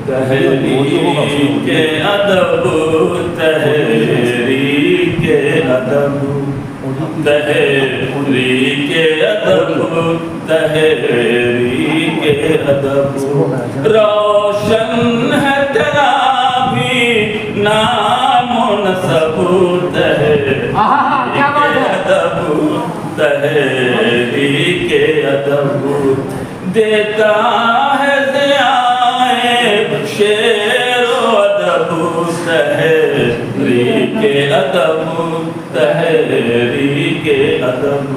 تحریک ادب تحریک ادب تحریک ادب تحریک ادب روشن ہے تیرا بھی نام و نسب تحریک ادب تحریک ادب دیتا ہے ضیاء شعر و ادب تحریک ادب تحریک ادب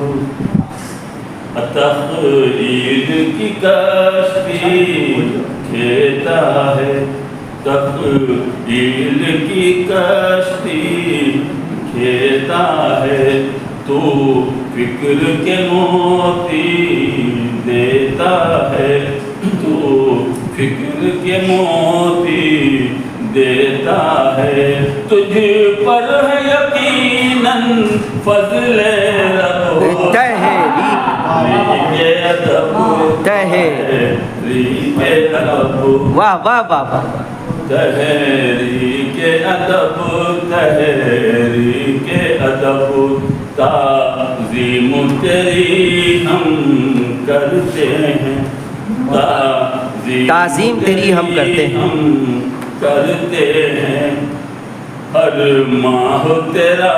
تخیل کی کشتی کھیتا ہے تخیل کی کشتی کھیتا ہے تو فکر کے موتی دیتا ہے تو فکر کے موتی دیتا ہے تجھ پر ہے یقیناً فضل رب تحریک ادب تحریک ادب واہ واہ واہ واہ تحریک ادب تحریک ادب تعظیم تیری ہم کرتے ہیں تعظیم تیری ہم کرتے ہیں ہر ماہ تیرا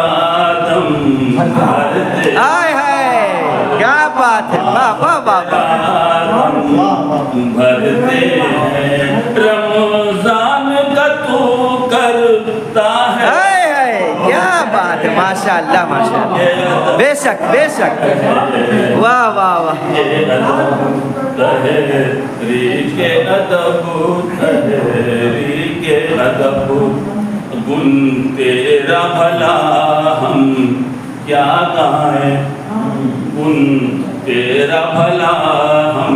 دم بھرتے آئے ہائے کیا بات ہے واہ واہ واہ بھرتے ہیں رمضان کا تو کرتا ہے کیا بات ہے ماشاء اللہ ماشاء اللہ بے شک بے شک واہ واہ واہ تحریک ادب تحریک ادب گن تیرا بھلا ہم کیا گائیں گن تیرا بھلا ہم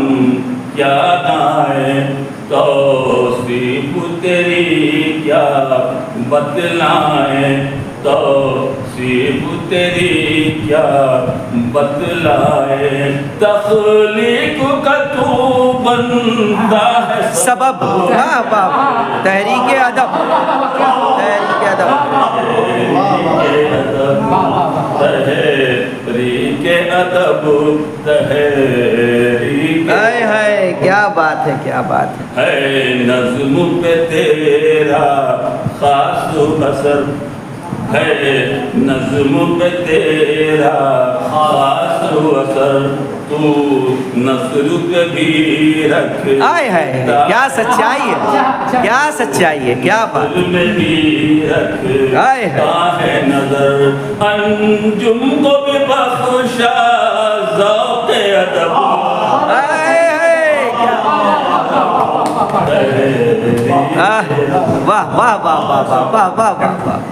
کیا گائیں توصیف تیری کیا بتلائیں توصیف تیری کیا بتلائیں تخلیق کا تو بندہ ہے سبب واہ واہ تحریک ادب تحریک ادب تحریک ادب تحریک ہائے ہائے کیا بات ہے کیا بات ہے نظم پہ تیرا خاص اثر ہے نظم پہ تیرا خاص اثر تو نثر پہ بھی رکھ آئے ہائے کیا سچائی ہے کیا سچائی ہے کیا بات میں بھی رکھتا آئے ہے نظر انجم کو بھی بخشا ذوق ادب آئے ہائے کیا واہ واہ واہ واہ واہ واہ واہ واہ